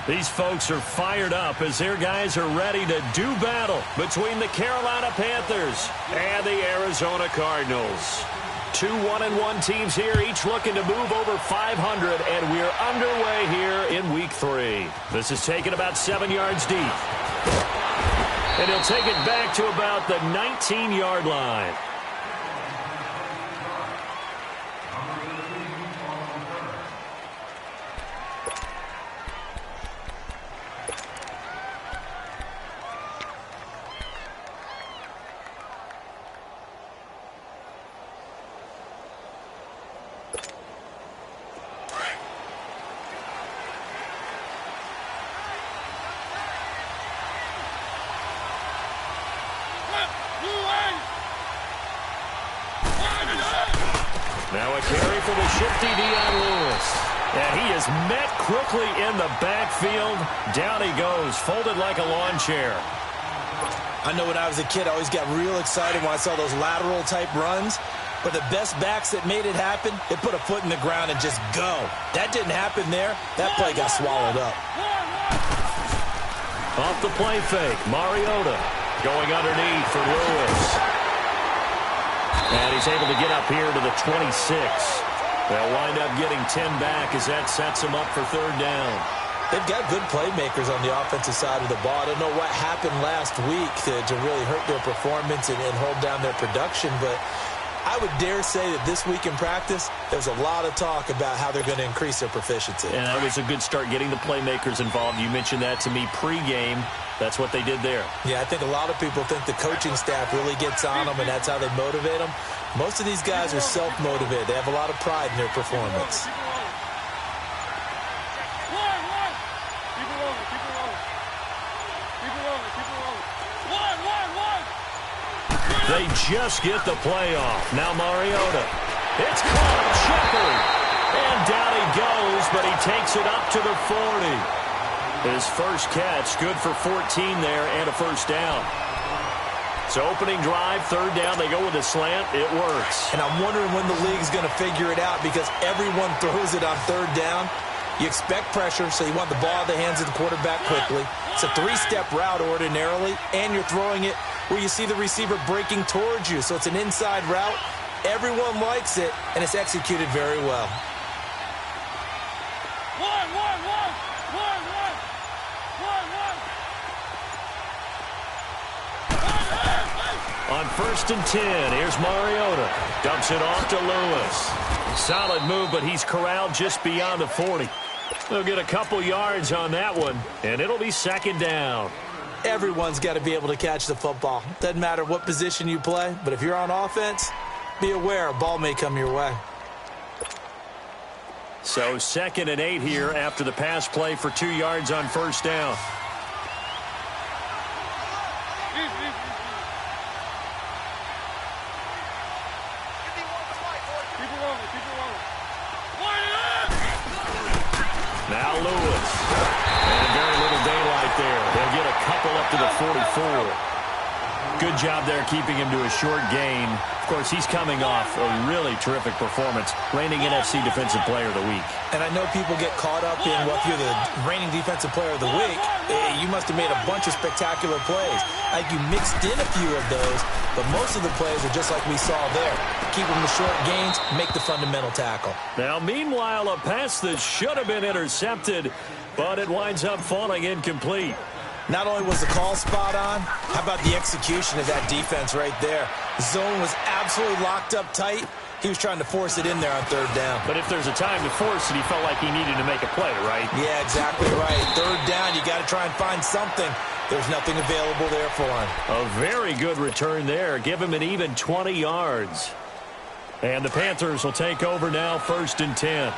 These folks are fired up as their guys are ready to do battle between the Carolina Panthers and the Arizona Cardinals. Two 1-1 teams here, each looking to move over 500, and we're underway here in Week 3. This is taken about 7 yards deep. And he'll take it back to about the 19-yard line. Now a carry for the shifty Dion Lewis. And he is met quickly in the backfield. Down he goes, folded like a lawn chair. I know when I was a kid, I always got real excited when I saw those lateral-type runs. But the best backs that made it happen, they put a foot in the ground and just go. That didn't happen there. That play got swallowed up. Off the play fake, Mariota going underneath for Lewis. And he's able to get up here to the 26. They'll wind up getting 10 back as that sets him up for third down. They've got good playmakers on the offensive side of the ball. I don't know what happened last week to really hurt their performance and hold down their production, but I would dare say that this week in practice, there's a lot of talk about how they're going to increase their proficiency. And that was a good start getting the playmakers involved. You mentioned that to me pregame. That's what they did there. Yeah, I think a lot of people think the coaching staff really gets on them, and that's how they motivate them. Most of these guys are self-motivated. They have a lot of pride in their performance. They just get the play off. Now Mariota. It's caught. Shepard. And down he goes, but he takes it up to the 40. His first catch, good for 14 there and a first down. So opening drive, third down, they go with a slant. It works. And I'm wondering when the league's going to figure it out because everyone throws it on third down. You expect pressure, so you want the ball in the hands of the quarterback quickly. It's a three-step route ordinarily, and you're throwing it where you see the receiver breaking towards you. So it's an inside route. Everyone likes it, and it's executed very well. On 1st and 10, here's Mariota. Dumps it off to Lewis. Solid move, but he's corralled just beyond the 40. They'll get a couple yards on that one, and it'll be second down. Everyone's got to be able to catch the football. Doesn't matter what position you play, but if you're on offense, be aware a ball may come your way. So 2nd and 8 here after the pass play for 2 yards on first down. Now Lewis. And very little daylight there. They'll get a couple up to the 44. Good job there keeping him to a short gain. Of course, he's coming off a really terrific performance, reigning NFC Defensive Player of the Week. And I know people get caught up in, well, if you're the reigning Defensive Player of the Week, you must have made a bunch of spectacular plays. I think you mixed in a few of those, but most of the plays are just like we saw there. Keep them to short gains, make the fundamental tackle. Now, meanwhile, a pass that should have been intercepted, but it winds up falling incomplete. Not only was the call spot on, how about the execution of that defense right there? Zone was absolutely locked up tight. He was trying to force it in there on third down. But if there's a time to force it, he felt like he needed to make a play, right? Yeah, exactly right. Third down, you got to try and find something. There's nothing available there for him. A very good return there. Give him an even 20 yards. And the Panthers will take over now, 1st and 10.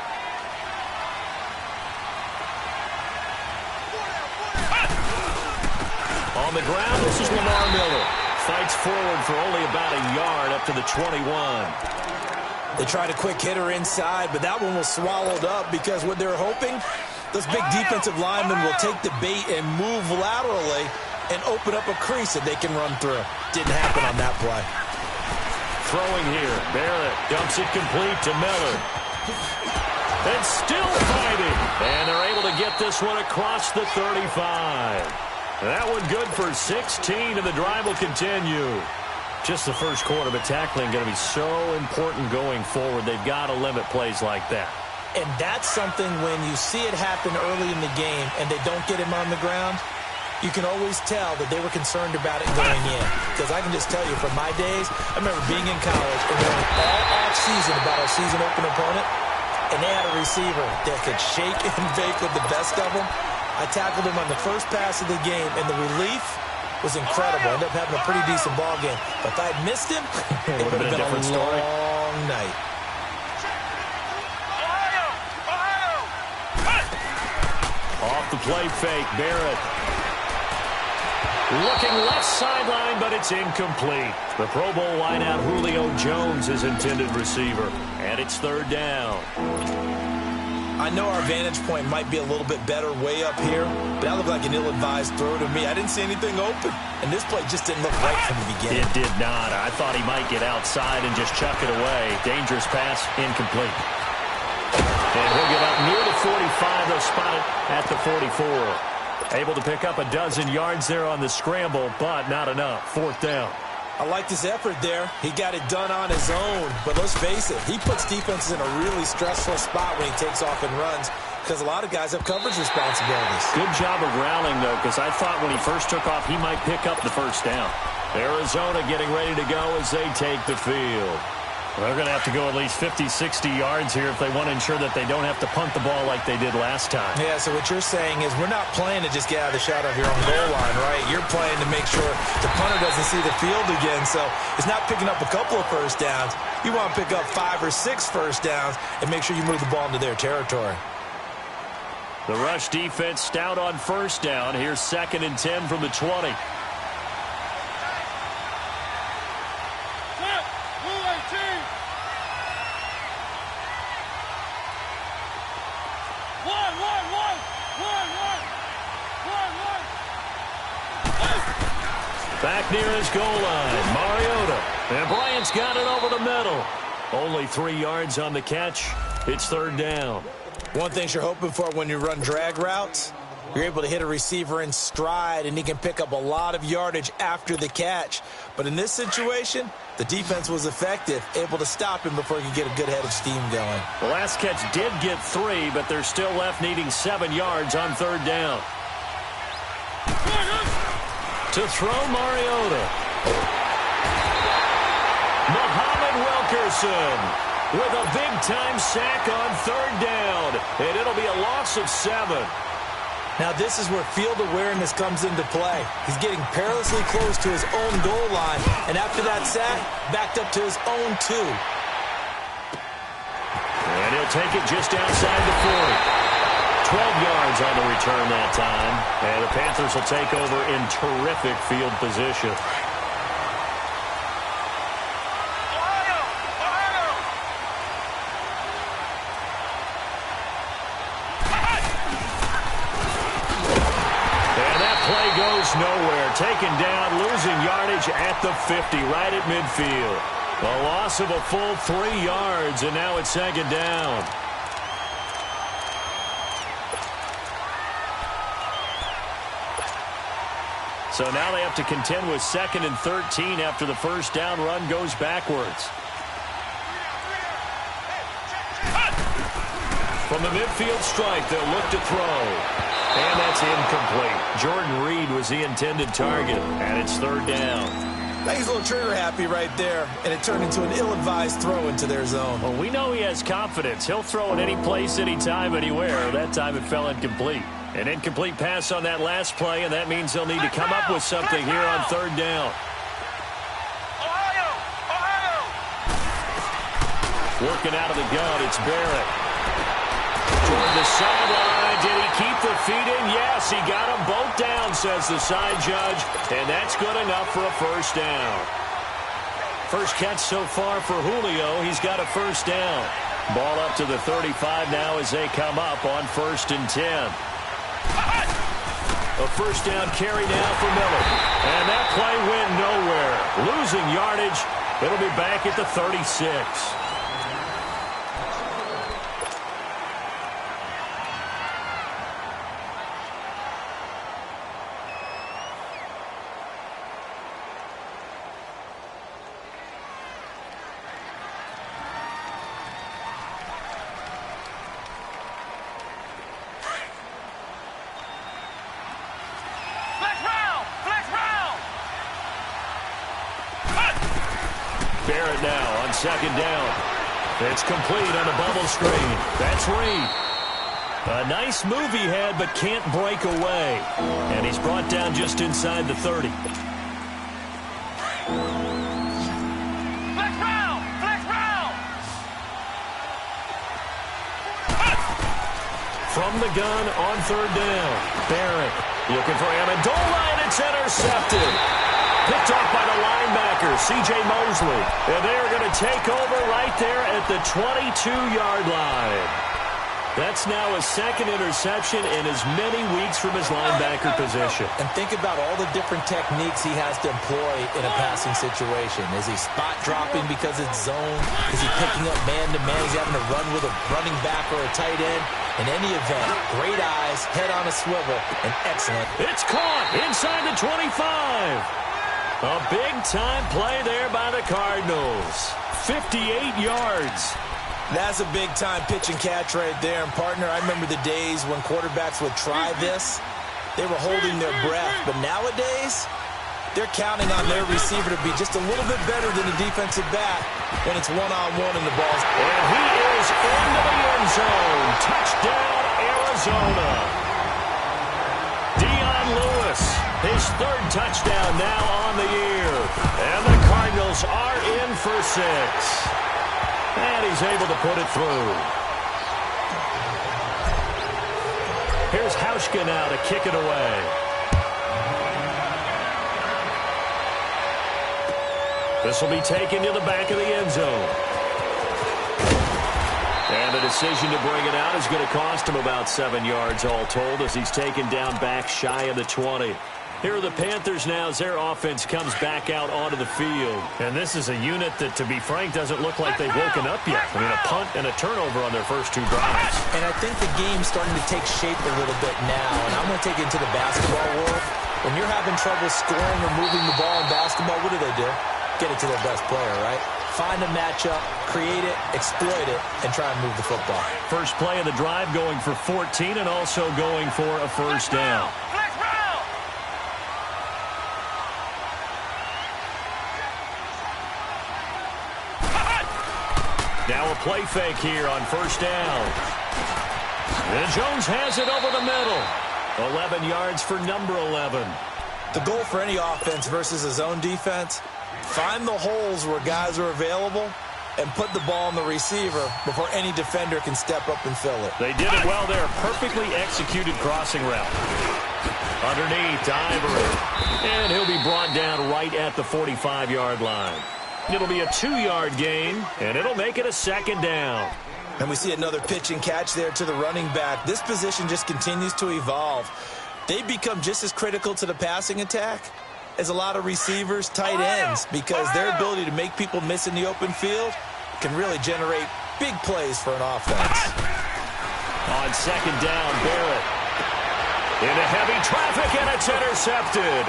On the ground, this is Lamar Miller. Fights forward for only about a yard up to the 21. They tried a quick hitter inside, but that one was swallowed up because what they're hoping, those big defensive linemen will take the bait and move laterally and open up a crease that they can run through. Didn't happen on that play. Throwing here. Barrett dumps it complete to Miller. And still fighting. And they're able to get this one across the 35. That one good for 16, and the drive will continue. Just the first quarter, but tackling going to be so important going forward. They've got to limit plays like that. And that's something when you see it happen early in the game and they don't get him on the ground, you can always tell that they were concerned about it going in. Because I can just tell you from my days, I remember being in college and going all off-season about our season-open opponent, and they had a receiver that could shake and bake with the best of them. I tackled him on the first pass of the game, and the relief was incredible. I ended up having a pretty decent ball game. But if I had missed him, it would have been a long night. Off the play fake, Barrett. Looking left sideline, but it's incomplete. The Pro Bowl wideout Julio Jones is intended receiver, and it's third down. I know our vantage point might be a little bit better way up here, but that looked like an ill-advised throw to me. I didn't see anything open, and this play just didn't look right from the beginning. It did not. I thought he might get outside and just chuck it away. Dangerous pass, incomplete. And he'll get up near the 45. They'll spot it at the 44. Able to pick up a dozen yards there on the scramble, but not enough. Fourth down. I liked his effort there. He got it done on his own. But let's face it, he puts defenses in a really stressful spot when he takes off and runs because a lot of guys have coverage responsibilities. Good job of rallying, though, because I thought when he first took off, he might pick up the first down. Arizona getting ready to go as they take the field. They're going to have to go at least 50, 60 yards here if they want to ensure that they don't have to punt the ball like they did last time. Yeah, so what you're saying is we're not playing to just get out of the shot of your own goal line, right? You're playing to make sure the punter doesn't see the field again. So it's not picking up a couple of first downs. You want to pick up 5 or 6 first downs and make sure you move the ball into their territory. The rush defense stout on first down. Here's 2nd and 10 from the 20. Back near his goal line, Mariota. And Bryant's got it over the middle. Only 3 yards on the catch. It's third down. One thing you're hoping for when you run drag routes, you're able to hit a receiver in stride, and he can pick up a lot of yardage after the catch. But in this situation, the defense was effective, able to stop him before he could get a good head of steam going. The last catch did get 3, but they're still left needing 7 yards on third down. To throw, Mariota. Muhammad Wilkerson with a big-time sack on third down. And it'll be a loss of 7. Now this is where field awareness comes into play. He's getting perilously close to his own goal line. And after that sack, backed up to his own 2. And he'll take it just outside the 40. 12 yards on the return that time. And the Panthers will take over in terrific field position. And that play goes nowhere. Taken down, losing yardage at the 50, right at midfield. A loss of a full 3 yards, and now it's 2nd down. So now they have to contend with 2nd and 13 after the first down run goes backwards. From the midfield stripe, they'll look to throw. And that's incomplete. Jordan Reed was the intended target, and it's third down. I think he's a little trigger happy right there, and it turned into an ill-advised throw into their zone. Well, we know he has confidence. He'll throw it any place, anytime, anywhere. That time it fell incomplete. An incomplete pass on that last play, and that means they'll need to come up with something here on third down. Working out of the gun, it's Barrett. Toward the sideline, did he keep the feet in? Yes, he got them both down, says the side judge, and that's good enough for a first down. First catch so far for Julio. He's got a first down. Ball up to the 35 now as they come up on 1st and 10. A first down carry now for Miller. And that play went nowhere. Losing yardage. It'll be back at the 36. Barrett now on second down. It's complete on a bubble screen. That's Reed. A nice move he had, but can't break away. And he's brought down just inside the 30. Flex round! Flex round! From the gun on third down. Barrett looking for Amendola, and it's intercepted. Picked off by the linebacker, C.J. Mosley. And they're going to take over right there at the 22-yard line. That's now a second interception in as many weeks from his linebacker position. And think about all the different techniques he has to employ in a passing situation. Is he spot dropping because it's zone? Is he picking up man-to-man? He's having to run with a running back or a tight end. In any event, great eyes, head on a swivel, and excellent. It's caught inside the 25. A big-time play there by the Cardinals. 58 yards. That's a big-time pitch and catch right there. And, partner, I remember the days when quarterbacks would try this. They were holding their breath. But nowadays, they're counting on their receiver to be just a little bit better than the defensive back when it's one-on-one in the ball. And he is into the end zone. Touchdown, Arizona. Dion Lewis, his third touchdown now on the year. And the Cardinals are in for 6. And he's able to put it through. Here's Hauschka now to kick it away. This will be taken to the back of the end zone. And the decision to bring it out is going to cost him about 7 yards all told as he's taken down back shy of the 20. Here are the Panthers now as their offense comes back out onto the field. And this is a unit that, to be frank, doesn't look like they've woken up yet. I mean, a punt and a turnover on their first 2 drives. And I think the game's starting to take shape a little bit now. And I'm going to take it into the basketball world. When you're having trouble scoring or moving the ball in basketball, what do? Get it to their best player, right? Find a matchup, create it, exploit it, and try and move the football. First play of the drive going for 14 and also going for a first down. Now a play fake here on first down. And Jones has it over the middle. 11 yards for number 11. The goal for any offense versus a zone defense, find the holes where guys are available and put the ball on the receiver before any defender can step up and fill it. They did it well there. Perfectly executed crossing route. Underneath, Ivory. And he'll be brought down right at the 45-yard line. It'll be a 2-yard gain, and it'll make it a second down. And we see another pitch and catch there to the running back. This position just continues to evolve. They become just as critical to the passing attack as a lot of receivers, tight ends, because their ability to make people miss in the open field can really generate big plays for an offense. On second down, Barrett. Into heavy traffic, and it's intercepted.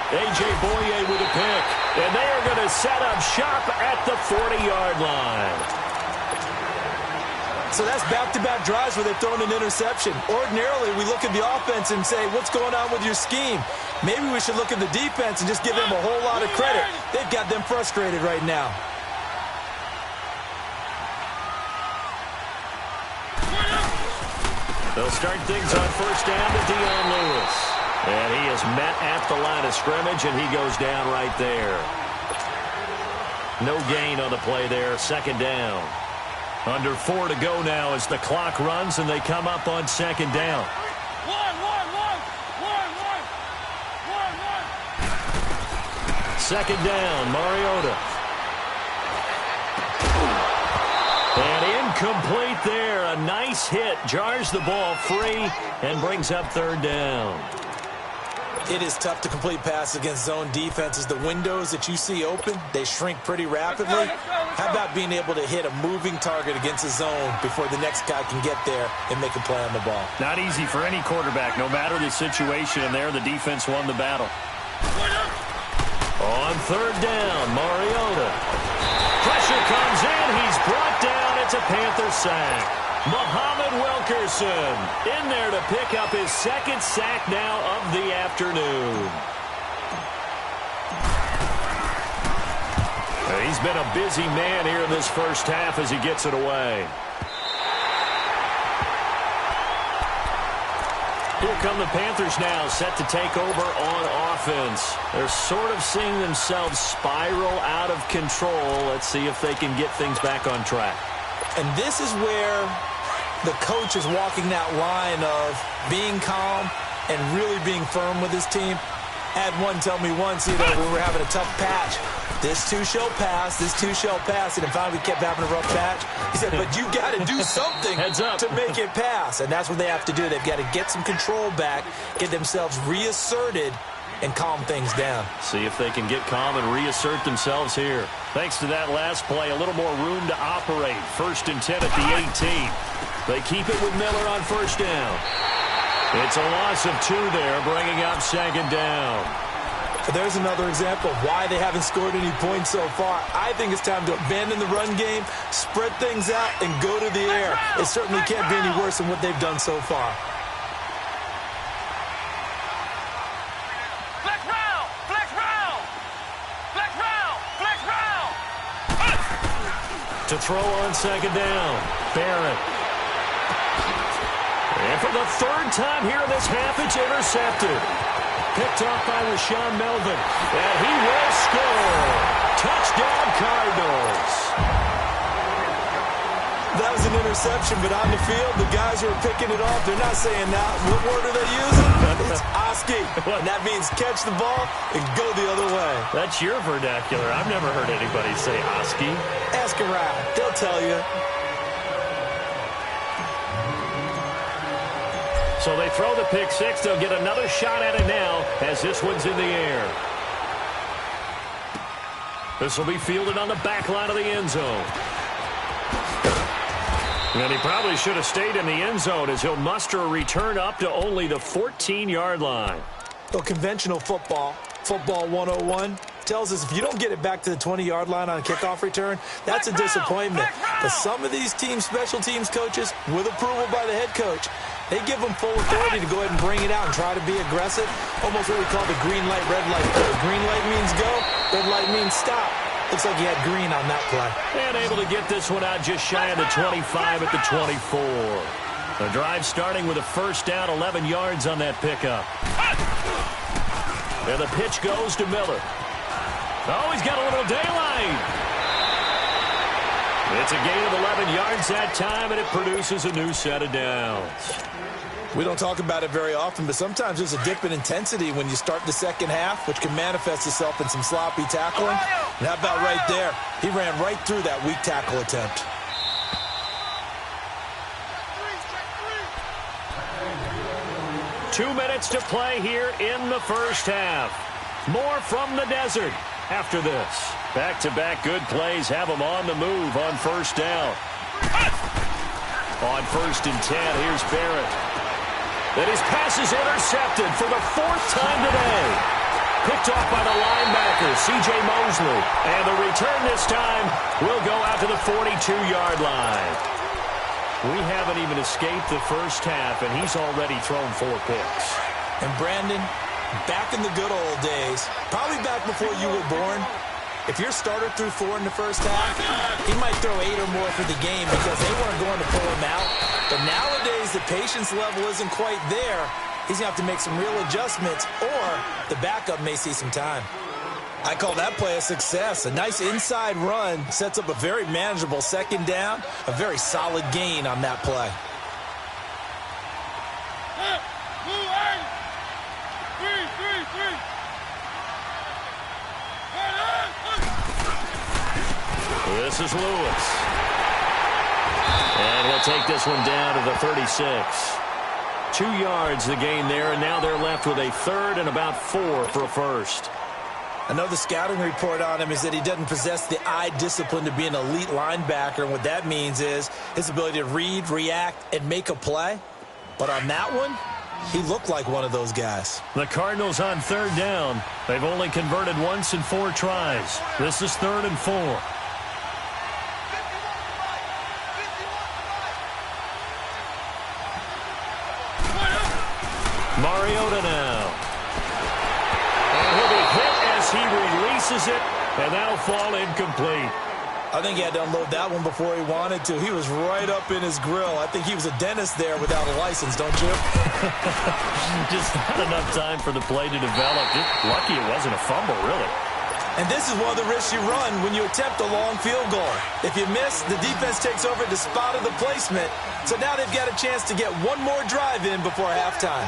A.J. Boye with a pick, and they are going to set up shop at the 40-yard line. So that's back-to-back drives where they've thrown an interception. Ordinarily, we look at the offense and say, what's going on with your scheme? Maybe we should look at the defense and just give them a whole lot of credit. They've got them frustrated right now. They'll start things on first down to Dion Lewis. And he is met at the line of scrimmage, and he goes down right there. No gain on the play there. Second down. Under 4 to go now as the clock runs, and they come up on second down. Second down, Mariota. And incomplete there. A nice hit. Jars the ball free and brings up third down. It is tough to complete passes against zone defenses. The windows that you see open, they shrink pretty rapidly. How about being able to hit a moving target against a zone before the next guy can get there and make a play on the ball? Not easy for any quarterback, no matter the situation, and there the defense won the battle. On third down, Mariota. Pressure comes in. He's brought down. It's a Panther sack. Muhammad Wilkerson in there to pick up his second sack now of the afternoon. He's been a busy man here in this first half as he gets it away. Here come the Panthers now, set to take over on offense. They're sort of seeing themselves spiral out of control. Let's see if they can get things back on track. And this is where the coach is walking that line of being calm and really being firm with his team. Had one tell me once, when we were having a tough patch, this too shall pass, this too shall pass, and then finally we kept having a rough patch. He said, but you got to do something to make it pass, and that's what they have to do. They've got to get some control back, get themselves reasserted, and calm things down. See if they can get calm and reassert themselves here. Thanks to that last play, a little more room to operate. 1st and 10 at the 18. They keep it with Miller on first down. It's a loss of 2 there, bringing up 2nd down. There's another example of why they haven't scored any points so far. I think it's time to abandon the run game, spread things out, and go to the air. It certainly can't be any worse than what they've done so far. Flex round! Flex round! Flex round! Flex round! To throw on 2nd down, Barrett. And for the 3rd time here in this half, it's intercepted. Picked off by Rashawn Melvin. And he will score. Touchdown, Cardinals. That was an interception, but on the field, the guys who are picking it off, they're not saying that. What word are they using? It's Oski. And that means catch the ball and go the other way. That's your vernacular. I've never heard anybody say Oski. Ask around. They'll tell you. So they throw the pick 6. They'll get another shot at it now as this one's in the air. This will be fielded on the back line of the end zone. And he probably should have stayed in the end zone as he'll muster a return up to only the 14-yard line. Well, conventional football 101, tells us if you don't get it back to the 20-yard line on a kickoff return, that's a disappointment. But some of these special teams coaches, with approval by the head coach, they give them full authority to go ahead and bring it out and try to be aggressive. Almost what we call the green light, red light play. Green light means go, red light means stop. Looks like he had green on that play. And able to get this one out just shy of the 25 at the 24. The drive starting with a first down, 11 yards on that pickup. And the pitch goes to Miller. Oh, he's got a little daylight. It's a gain of 11 yards that time, and it produces a new set of downs. We don't talk about it very often, but sometimes there's a dip in intensity when you start the second half, which can manifest itself in some sloppy tackling. And how about right there? He ran right through that weak tackle attempt. Two minutes to play here in the first half. More from the desert after this. Back-to-back good plays have them on the move on first down. On 1st and 10, here's Barrett. And his pass is intercepted for the 4th time today. Picked off by the linebacker, C.J. Mosley. And the return this time will go out to the 42-yard line. We haven't even escaped the first half, and he's already thrown 4 picks. And Brandon, back in the good old days, probably back before you were born, if your starter threw 4 in the first half, he might throw 8 or more for the game because they weren't going to pull him out. But nowadays, the patience level isn't quite there. He's going to have to make some real adjustments, or the backup may see some time. I call that play a success. A nice inside run sets up a very manageable second down, a very solid gain on that play. This is Lewis. And he'll take this one down to the 36. 2 yards the gain there, and now they're left with a 3rd and about 4 for a first. I know the scouting report on him is that he doesn't possess the eye discipline to be an elite linebacker, and what that means is his ability to read, react, and make a play. But on that one, he looked like one of those guys. The Cardinals on 3rd down. They've only converted once in 4 tries. This is 3rd and 4. Mariota now. And he'll be hit as he releases it And that'll fall incomplete. I think he had to unload that one before he wanted to. He was right up in his grill. I think he was a dentist there without a license, don't you? Just not enough time for the play to develop. Just lucky it wasn't a fumble, really. And this is one of the risks you run when you attempt a long field goal. If you miss, the defense takes over at the spot of the placement. So now they've got a chance to get one more drive in before halftime.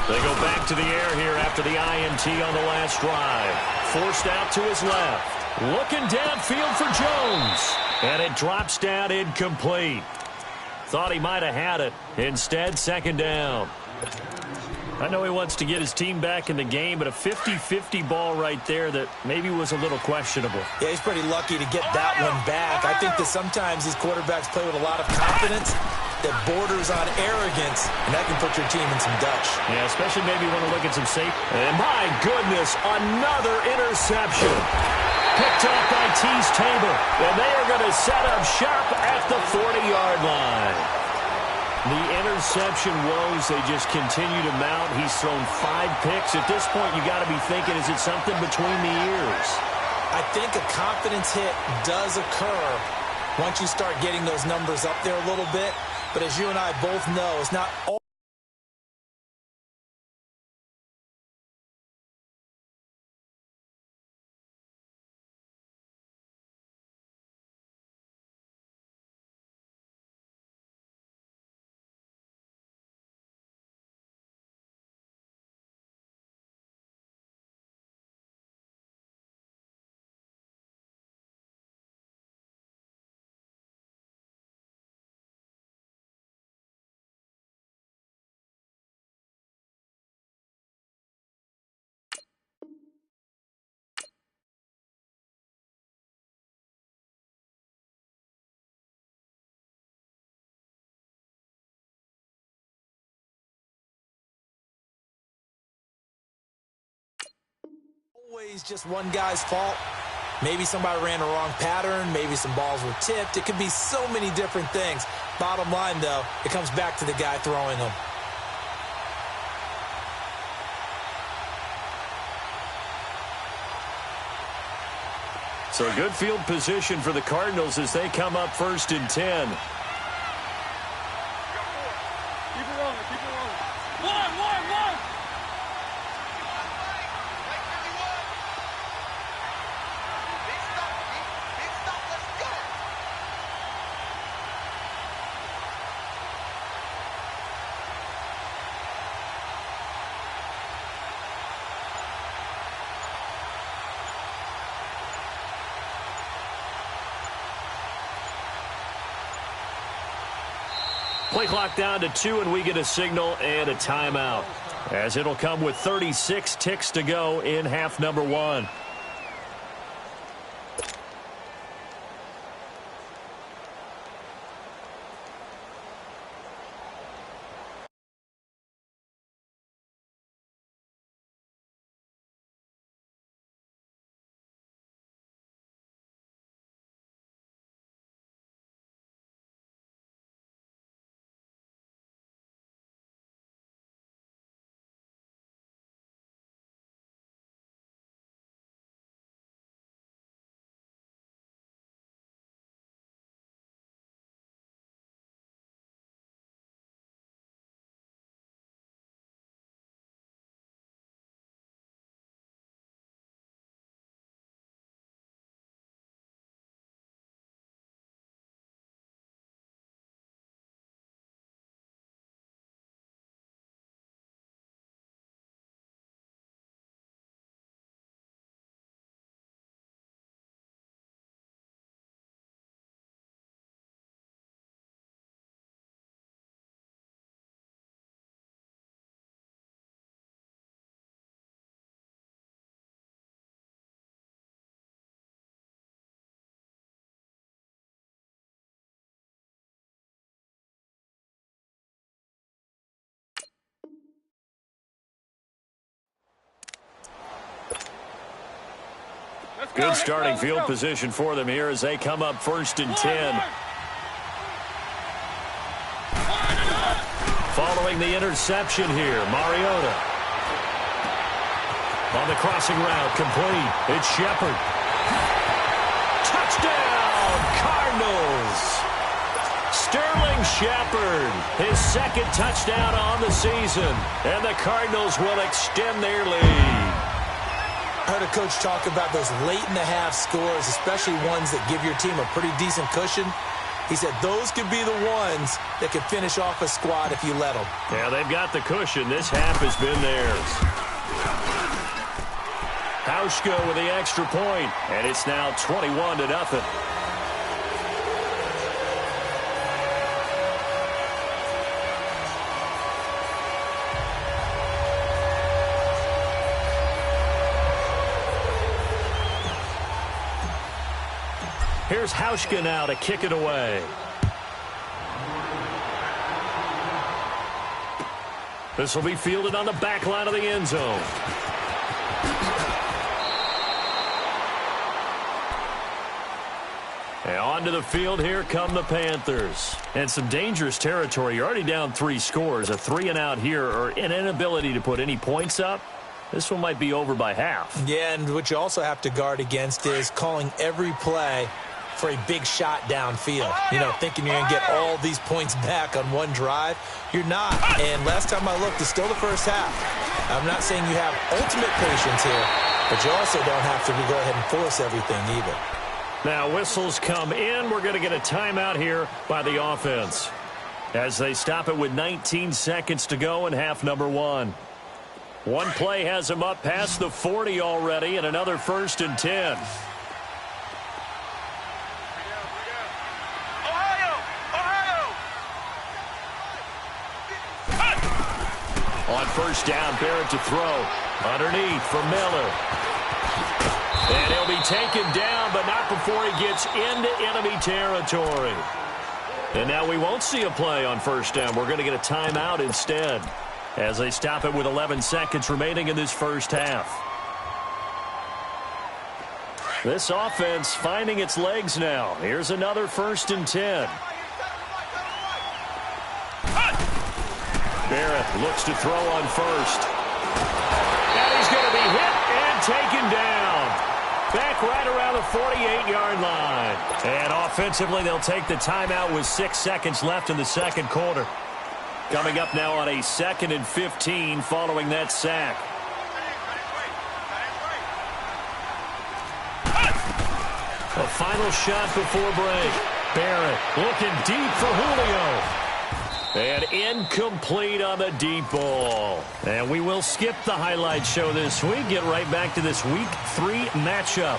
They go back to the air here after the INT on the last drive. Forced out to his left. Looking downfield for Jones. And it drops down incomplete. Thought he might have had it. Instead, second down. I know he wants to get his team back in the game, but a 50-50 ball right there that maybe was a little questionable. Yeah, he's pretty lucky to get that one back. I think that sometimes these quarterbacks play with a lot of confidence that borders on arrogance, and that can put your team in some Dutch. Yeah, especially maybe when you look at some safety. And my goodness, another interception. Picked off by Tease Tabor, and they are going to set up shop at the 40-yard line. The interception woes, they just continue to mount. He's thrown 5 picks. At this point, you got to be thinking, is it something between the ears? I think a confidence hit does occur once you start getting those numbers up there a little bit. But as you and I both know, it's not all. Always just one guy's fault. Maybe somebody ran a wrong pattern. Maybe some balls were tipped. It could be so many different things. Bottom line, though, it comes back to the guy throwing them. So good field position for the Cardinals as they come up 1st and 10. Play clock down to 2, and we get a signal and a timeout, as it'll come with 36 ticks to go in half number 1. Good starting field position for them here as they come up 1st and 10. Following the interception here, Mariota. On the crossing route, complete. It's Shepard. Touchdown, Cardinals. Sterling Shepard, his second touchdown on the season. And the Cardinals will extend their lead. I heard a coach talk about those late-in-the-half scores, especially ones that give your team a pretty decent cushion. He said those could be the ones that could finish off a squad if you let them. Yeah, they've got the cushion. This half has been theirs. Hauschka with the extra point, and it's now 21-0. Here's Hauschka now to kick it away. This will be fielded on the back line of the end zone. And onto the field, here come the Panthers. And some dangerous territory. You're already down 3 scores. A 3-and-out here, or an inability to put any points up. This one might be over by half. Yeah, and what you also have to guard against is calling every play for a big shot downfield. You know, thinking you're going to get all these points back on one drive. You're not. And last time I looked, it's still the first half. I'm not saying you have ultimate patience here, but you also don't have to go ahead and force everything either. Now whistles come in. We're going to get a timeout here by the offense as they stop it with 19 seconds to go in half number 1. One play has them up past the 40 already, and another 1st and 10. On first down, Barrett to throw. Underneath for Miller. And he'll be taken down, but not before he gets into enemy territory. And now we won't see a play on first down. We're going to get a timeout instead as they stop it with 11 seconds remaining in this first half. This offense finding its legs now. Here's another 1st and 10. Barrett looks to throw on first. And he's going to be hit and taken down. Back right around the 48-yard line. And offensively, they'll take the timeout with 6 seconds left in the second quarter. Coming up now on a 2nd and 15 following that sack. A final shot before break. Barrett looking deep for Julio. And incomplete on the deep ball. And we will skip the highlight show this week. Get right back to this Week 3 matchup.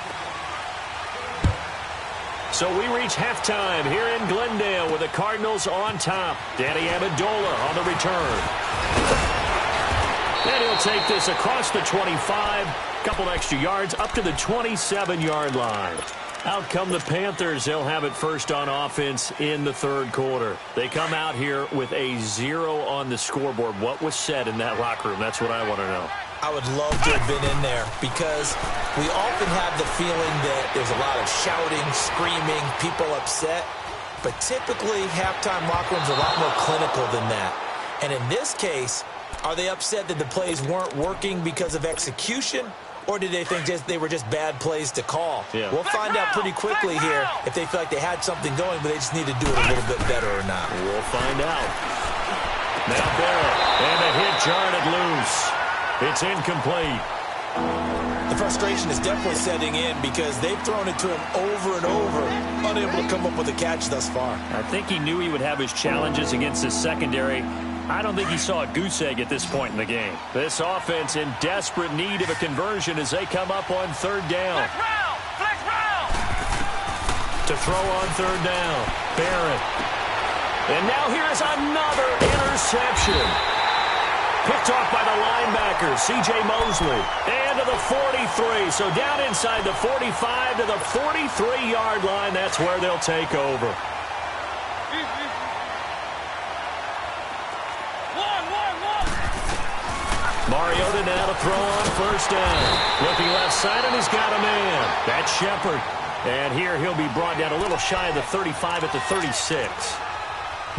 So we reach halftime here in Glendale with the Cardinals on top. Danny Amendola on the return. And he'll take this across the 25. Couple extra yards up to the 27-yard line. Out come the Panthers. They'll have it first on offense in the third quarter. They come out here with a 0 on the scoreboard. What was said in that locker room? That's what I want to know. I would love to have been in there because we often have the feeling that there's a lot of shouting, screaming, people upset. But typically, halftime locker rooms are a lot more clinical than that. And in this case, are they upset that the plays weren't working because of execution? Or did they think they were just bad plays to call? Yeah. We'll find out pretty quickly here if they feel like they had something going, but they just need to do it a little bit better or not. We'll find out. Now Barrett, and a hit jarred loose. It's incomplete. The frustration is definitely setting in because they've thrown it to him over and over, unable to come up with a catch thus far. I think he knew he would have his challenges against his secondary. I don't think he saw a goose egg at this point in the game. This offense in desperate need of a conversion as they come up on third down. Flex round! To throw on third down, Barrett. And now here's another interception. Picked off by the linebacker, C.J. Mosley. And to the 43. So down inside the 45 to the 43-yard line. That's where they'll take over. Mariota now to throw on first down. Looking left side, and he's got a man. That's Shepard. And here he'll be brought down a little shy of the 35 at the 36.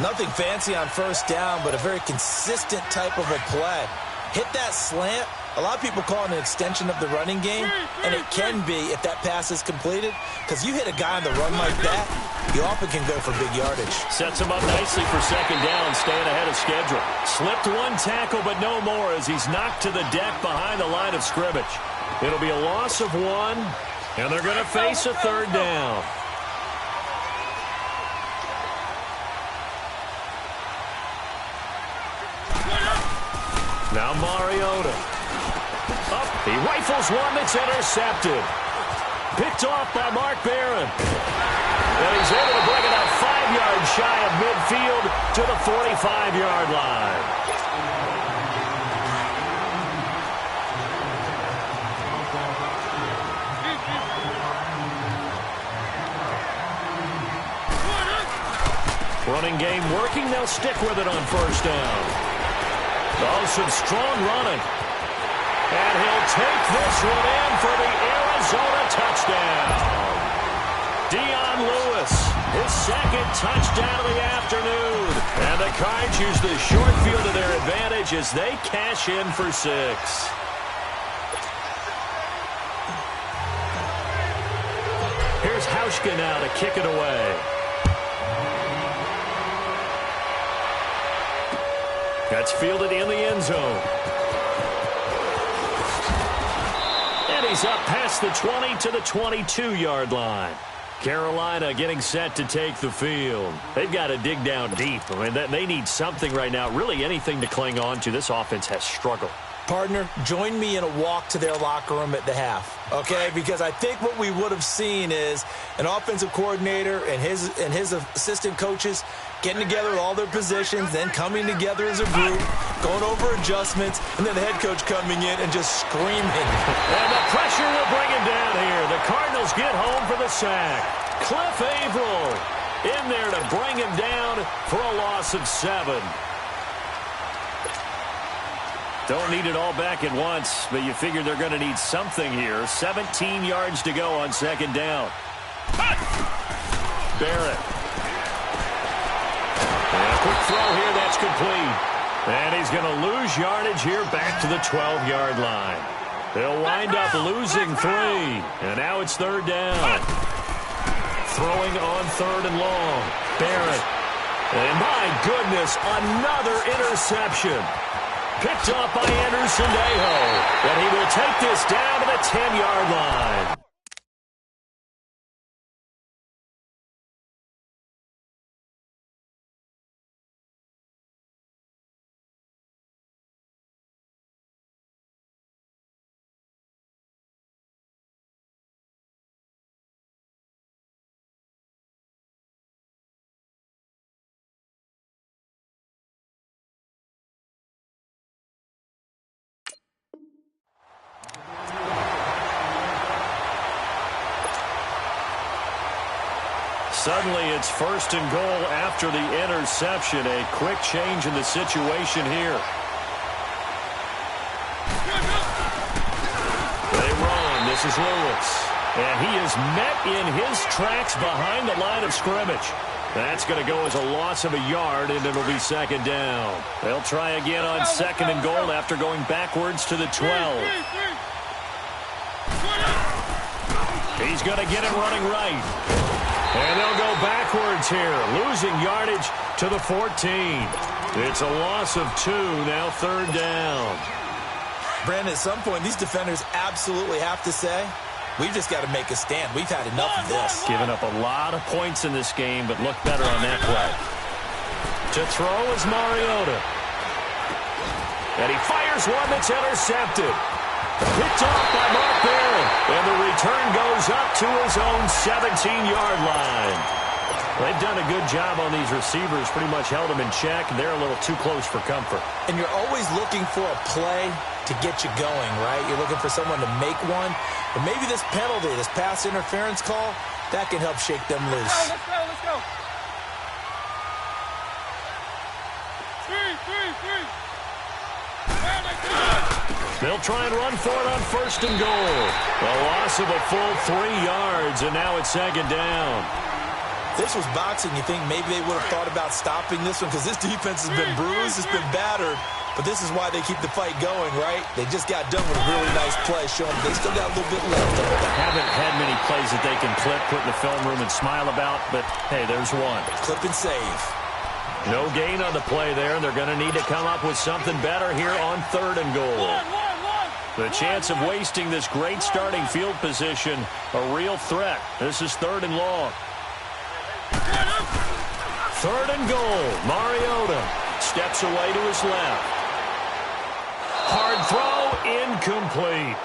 Nothing fancy on first down, but a very consistent type of a play. Hit that slant A lot of people call it an extension of the running game, and it can be if that pass is completed, because you hit a guy on the run like that, you often can go for big yardage. Sets him up nicely for second down, staying ahead of schedule. Slipped one tackle, but no more as he's knocked to the deck behind the line of scrimmage. It'll be a loss of 1, and they're going to face a third down. Now Mariota. Up, he rifles one that's intercepted. Picked off by Mark Barron. And he's able to bring it up 5 yards shy of midfield to the 45-yard line. Running game working. They'll stick with it on first down. Oh, some strong running. And he'll take this one in for the Arizona touchdown. Dion Lewis, his second touchdown of the afternoon. And the Cards use the short field to their advantage as they cash in for 6. Here's Hauschka now to kick it away. That's fielded in the end zone. And he's up past the 20 to the 22-yard line. Carolina getting set to take the field. They've got to dig down deep. I mean, they need something right now, really anything to cling on to. This offense has struggled. Partner, join me in a walk to their locker room at the half, okay? Because I think what we would have seen is an offensive coordinator and his assistant coaches getting together all their positions, then coming together as a group, going over adjustments, and then the head coach coming in and just screaming. And the pressure will bring him down here. The Cardinals get home for the sack. Cliff Averill in there to bring him down for a loss of 7. Don't need it all back at once, but you figure they're going to need something here. 17 yards to go on second down. Barrett. And a quick throw here, that's complete. And he's going to lose yardage here back to the 12-yard line. They'll wind up losing 3. And now it's third down. Throwing on third and long. Barrett. And my goodness, another interception. Picked off by Anderson Dejo. And he will take this down to the 10-yard line. Suddenly, it's first and goal after the interception. A quick change in the situation here. They run. This is Lewis. And he is met in his tracks behind the line of scrimmage. That's going to go as a loss of a yard, and it'll be second down. They'll try again on second and goal after going backwards to the 12. He's going to get it running right. And they'll go backwards here, losing yardage to the 14. It's a loss of 2, now third down. Brandon, at some point, these defenders absolutely have to say, we've just got to make a stand. We've had enough of this. Giving up a lot of points in this game, but look better on that play. To throw is Mariota. And he fires one that's intercepted. Picked off by Mark Barron. And the return goes up to his own 17-yard line. They've done a good job on these receivers, pretty much held them in check. They're a little too close for comfort. And you're always looking for a play to get you going, right? You're looking for someone to make one. But maybe this penalty, this pass interference call, that can help shake them loose. Let's go, let's go. 3. They'll try and run for it on first and goal. A loss of a full 3 yards, and now it's second down. This was boxing. You think maybe they would have thought about stopping this one because this defense has been bruised, it's been battered. But this is why they keep the fight going, right? They just got done with a really nice play, showing they still got a little bit left. Haven't had many plays that they can clip, put in the film room, and smile about, but, hey, there's one. Clip and save. No gain on the play there, and they're going to need to come up with something better here on 3rd and goal. The chance of wasting this great starting field position, a real threat. This is 3rd and long. 3rd and goal. Mariota steps away to his left. Hard throw, incomplete.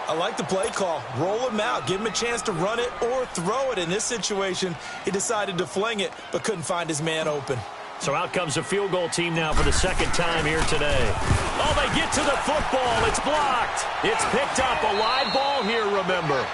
I like the play call. Roll him out. Give him a chance to run it or throw it. In this situation, he decided to fling it, but couldn't find his man open. So out comes the field goal team now for the 2nd time here today. Oh, they get to the football. It's blocked. It's picked up. A live ball here, remember.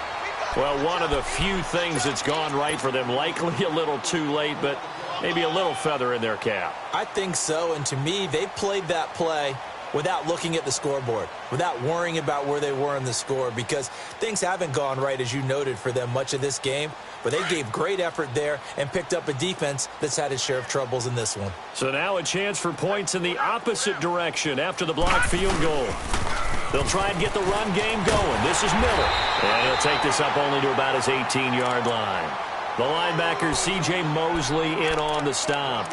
Well, one of the few things that's gone right for them. Likely a little too late, but maybe a little feather in their cap. I think so, and to me, they played that play without looking at the scoreboard, without worrying about where they were in the score, because things haven't gone right, as you noted, for them much of this game. But they gave great effort there and picked up a defense that's had its share of troubles in this one. So now a chance for points in the opposite direction after the blocked field goal. They'll try and get the run game going. This is Miller. And he'll take this up only to about his 18-yard line. The linebacker, C.J. Mosley, in on the stop.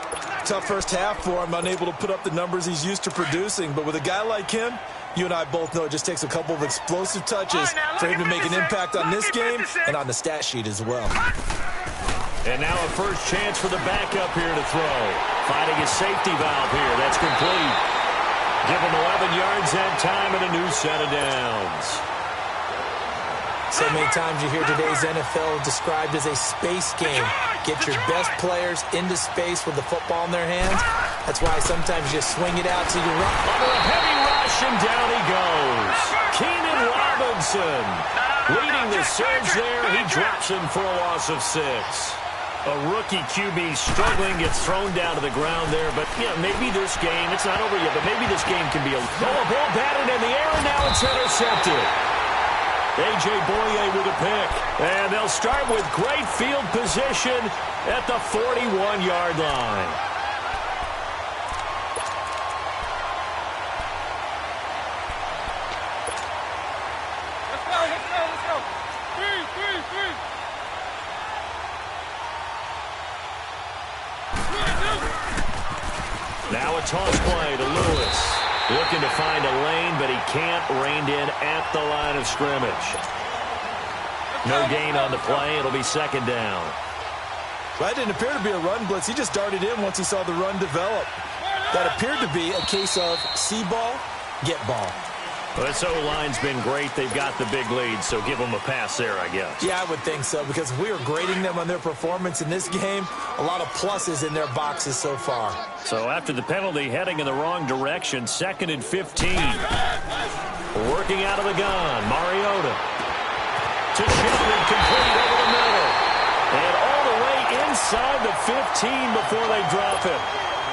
Tough first half for him, unable to put up the numbers he's used to producing. But with a guy like him, you and I both know it just takes a couple of explosive touches for him to make an impact on this game and on the stat sheet as well. And now a first chance for the backup here to throw. Finding his safety valve here. That's complete. Give him 11 yards that time and a new set of downs. So many times you hear today's NFL described as a space game. Get your best players into space with the football in their hands. That's why sometimes you just swing it out to your right. Under a heavy rush, and down he goes. Keenan Robinson leading the surge there. He drops him for a loss of 6. A rookie QB struggling, gets thrown down to the ground there. But, yeah, maybe this game, it's not over yet, but maybe this game can be a ball batted in the air, and now it's intercepted. A.J. Boye with a pick. And they'll start with great field position at the 41-yard line. Let's go. 3. Now a toss play to Lewis. Looking to find a lane, but he can't. Reined in at the line of scrimmage. No gain on the play. It'll be 2nd down. That didn't appear to be a run blitz. He just darted in once he saw the run develop. That appeared to be a case of see ball, get ball. Well, this O-line's been great. They've got the big lead, so give them a pass there, I guess. Yeah, I would think so, because if we were grading them on their performance in this game, a lot of pluses in their boxes so far. So after the penalty, heading in the wrong direction, 2nd and 15. Working out of the gun, Mariota. To Shepard, complete over the middle. And all the way inside the 15 before they drop it.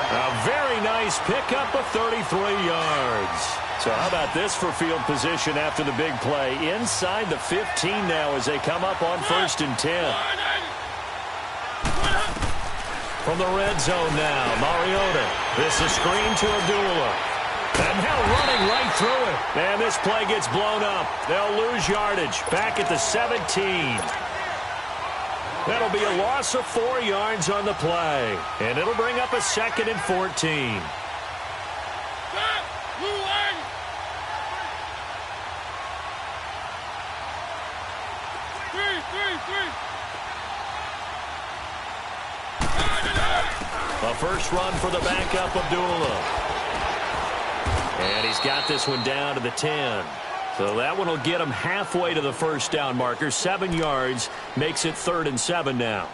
A very nice pickup of 33 yards. So how about this for field position after the big play? Inside the 15 now as they come up on 1st and 10. From the red zone now, Mariota. This is screen to Abdullah. And now running right through it. And this play gets blown up. They'll lose yardage. Back at the 17. That'll be a loss of 4 yards on the play. And it'll bring up a 2nd and 14. A first run for the backup, Abdullah. And he's got this one down to the 10. So that one will get him halfway to the first down marker. 7 yards makes it 3rd and 7 now.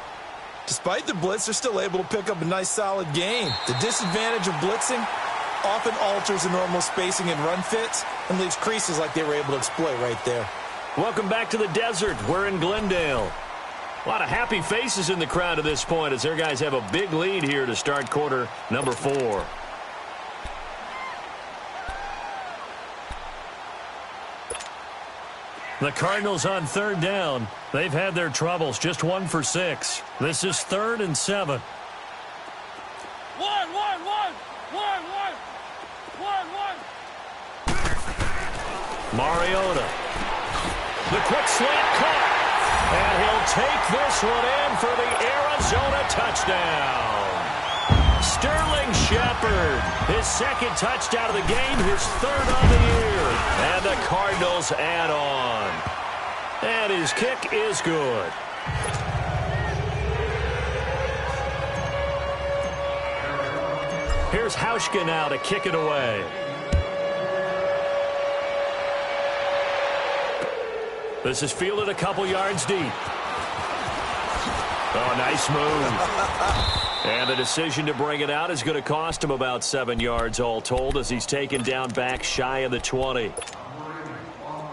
Despite the blitz, they're still able to pick up a nice, solid gain. The disadvantage of blitzing often alters the normal spacing and run fits and leaves creases like they were able to exploit right there. Welcome back to the desert. We're in Glendale. A lot of happy faces in the crowd at this point as their guys have a big lead here to start quarter number 4. The Cardinals on 3rd down. They've had their troubles. Just 1 for 6. This is 3rd and 7. 1. Mariota. The quick slant caught. And he'll take this one in for the Arizona touchdown. Sterling Shepard, his second touchdown of the game, his third of the year. And the Cardinals add on. And his kick is good. Here's Hauschka now to kick it away. This is fielded a couple yards deep. Oh, nice move. And the decision to bring it out is going to cost him about 7 yards all told as he's taken down back shy of the 20.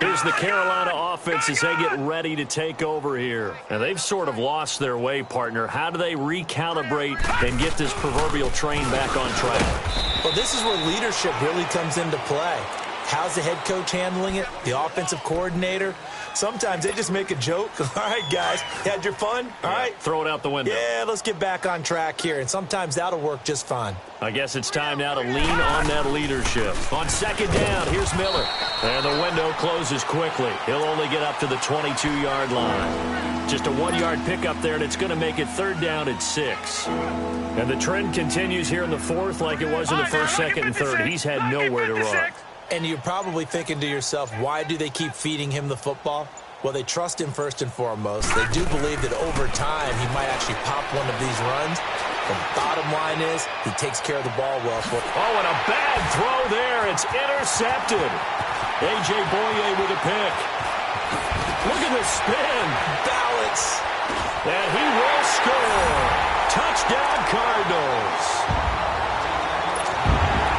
Here's the Carolina offense as they get ready to take over here. And they've sort of lost their way, partner. How do they recalibrate and get this proverbial train back on track? Well, this is where leadership really comes into play. How's the head coach handling it? The offensive coordinator? Sometimes they just make a joke. All right, guys, had your fun? All right. Throw it out the window. Yeah, let's get back on track here. And sometimes that'll work just fine. I guess it's time now to lean on that leadership. On second down, here's Miller. And the window closes quickly. He'll only get up to the 22-yard line. Just a 1-yard pickup there, and it's going to make it third down at 6. And the trend continues here in the fourth like it was in the first, second, and third. He's had nowhere to run. And you're probably thinking to yourself, why do they keep feeding him the football? Well, they trust him first and foremost. They do believe that over time he might actually pop one of these runs. The bottom line is he takes care of the ball well. Oh, and a bad throw there. It's intercepted. A.J. Boye with a pick. Look at the spin. Balance. And he will score. Touchdown, Cardinals.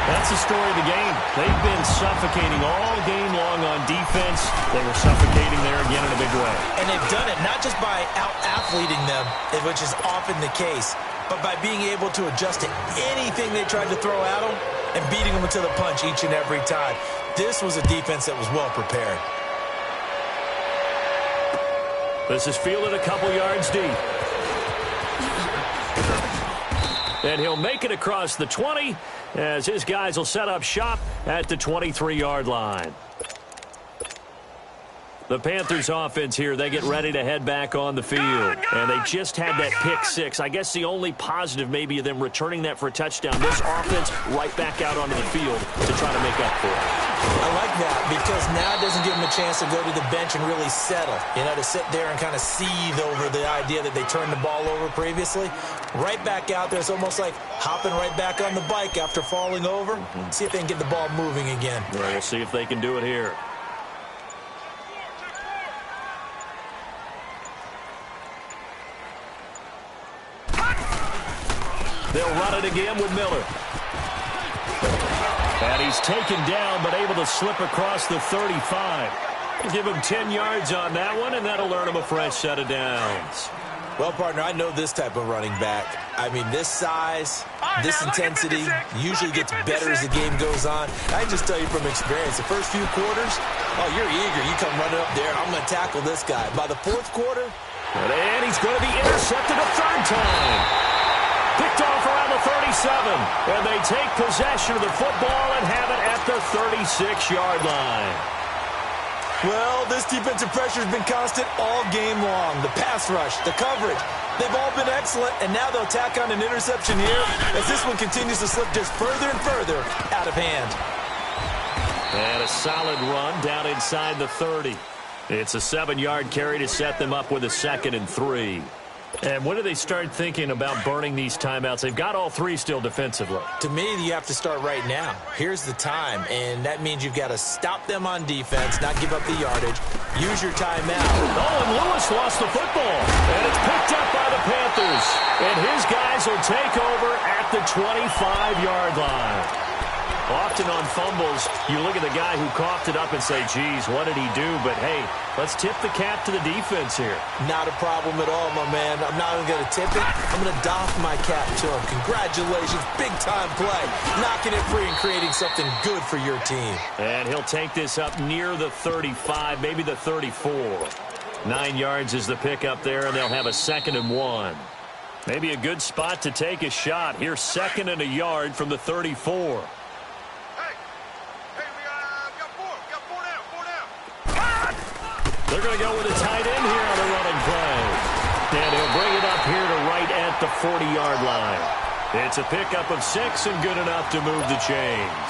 That's the story of the game. They've been suffocating all game long on defense. They were suffocating there again in a big way. And they've done it not just by out-athleting them, which is often the case, but by being able to adjust to anything they tried to throw at them and beating them to the punch each and every time. This was a defense that was well prepared. This is fielded a couple yards deep. And he'll make it across the 20 as his guys will set up shop at the 23-yard line. The Panthers offense here, they get ready to head back on the field. And they just had that pick 6. I guess the only positive maybe of them returning that for a touchdown. This offense right back out onto the field to try to make up for it. I like that because now it doesn't give them a chance to go to the bench and really settle. You know, to sit there and kind of seethe over the idea that they turned the ball over previously. Right back out there. It's almost like hopping right back on the bike after falling over. See if they can get the ball moving again. Well, we'll see if they can do it here. They'll run it again with Miller. And he's taken down, but able to slip across the 35. Give him 10 yards on that one, and that'll earn him a fresh set of downs. Well, partner, I know this type of running back. I mean, this size, this intensity usually gets better as the game goes on. I can just tell you from experience, the first few quarters, oh, you're eager. You come running up there, I'm going to tackle this guy. By the fourth quarter, and he's going to be intercepted a third time. Picked off around the 37. And they take possession of the football and have it at the 36-yard line. Well, this defensive pressure has been constant all game long. The pass rush, the coverage, they've all been excellent. And now they'll tack on an interception here as this one continues to slip just further and further out of hand. And a solid run down inside the 30. It's a 7-yard carry to set them up with a 2nd and 3. And when do they start thinking about burning these timeouts? They've got all 3 still defensively. To me, you have to start right now. Here's the time, and that means you've got to stop them on defense, not give up the yardage. Use your timeout. Oh, and Lewis lost the football. And it's picked up by the Panthers. And his guys will take over at the 25-yard line. Often on fumbles, you look at the guy who coughed it up and say, geez, what did he do? But, hey, let's tip the cap to the defense here. Not a problem at all, my man. I'm not even going to tip it. I'm going to doff my cap to him. Congratulations. Big-time play. Knocking it free and creating something good for your team. And he'll take this up near the 35, maybe the 34. 9 yards is the pickup there, and they'll have a 2nd and 1. Maybe a good spot to take a shot. Here's 2nd and a yard from the 34. They're going to go with a tight end here on the running play. And he'll bring it up here to right at the 40-yard line. It's a pickup of 6 and good enough to move the chains.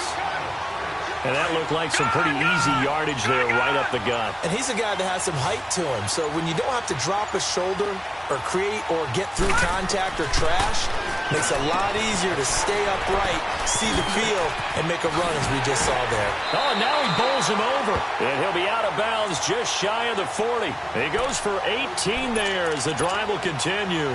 And that looked like some pretty easy yardage there right up the gut. And he's a guy that has some height to him. So when you don't have to drop a shoulder or create or get through contact or trash, makes it a lot easier to stay upright, see the field, and make a run as we just saw there. Oh, and now he bowls him over. And he'll be out of bounds just shy of the 40. He goes for 18 there as the drive will continue.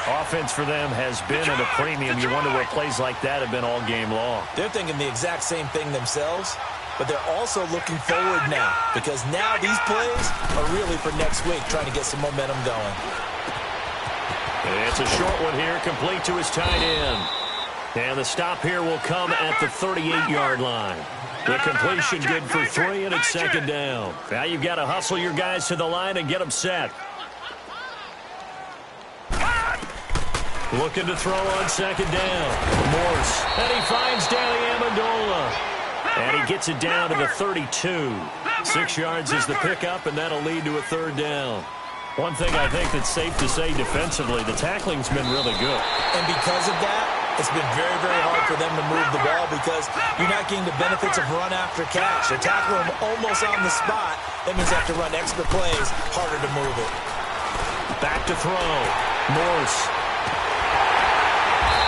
Offense for them has been at a premium. You wonder what plays like that have been all game long. They're thinking the exact same thing themselves, but they're also looking forward now because now these plays are really for next week, trying to get some momentum going. And it's a short one here, complete to his tight end. And the stop here will come at the 38-yard line. The completion good for 3, and it's second down. Now you've got to hustle your guys to the line and get them set. Looking to throw on second down. Morse. And he finds Danny Amendola. And he gets it down to the 32. 6 yards is the pickup, and that'll lead to a third down. One thing I think that's safe to say defensively, the tackling's been really good. And because of that, it's been very, very hard for them to move the ball because you're not getting the benefits of run after catch. They're tackling them almost on the spot. That means they have to run extra plays, harder to move it. Back to throw. Morse.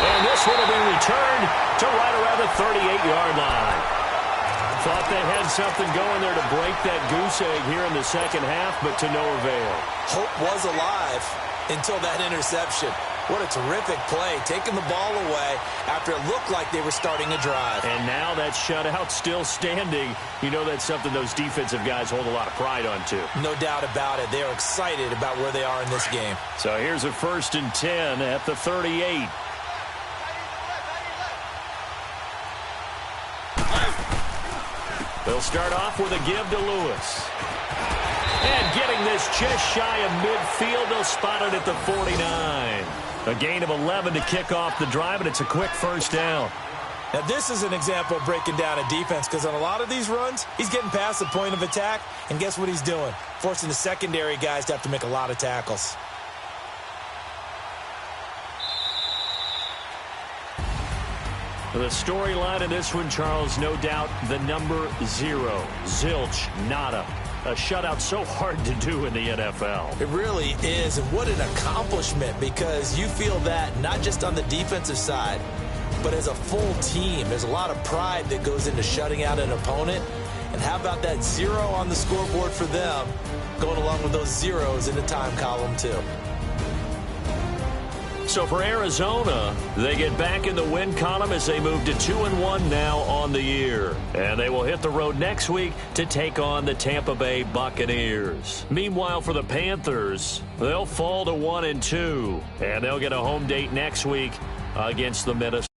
And this one will be returned to right around the 38-yard line. Thought they had something going there to break that goose egg here in the second half, but to no avail. Hope was alive until that interception. What a terrific play, taking the ball away after it looked like they were starting a drive. And now that shutout still standing. You know that's something those defensive guys hold a lot of pride on, too. No doubt about it. They are excited about where they are in this game. So here's a 1st and 10 at the 38. They'll start off with a give to Lewis. And getting this just shy of midfield, they'll spot it at the 49. A gain of 11 to kick off the drive, and it's a quick first down. Now, this is an example of breaking down a defense because on a lot of these runs, he's getting past the point of attack, and guess what he's doing? Forcing the secondary guys to have to make a lot of tackles. The storyline in this one, Charles, no doubt the number 0. Zilch, nada. A shutout so hard to do in the NFL. It really is, and what an accomplishment because you feel that not just on the defensive side, but as a full team. There's a lot of pride that goes into shutting out an opponent. And how about that 0 on the scoreboard for them, going along with those zeros in the time column too. So for Arizona, they get back in the win column as they move to 2-1 now on the year. And they will hit the road next week to take on the Tampa Bay Buccaneers. Meanwhile, for the Panthers, they'll fall to 1-2. And they'll get a home date next week against the Minnesota.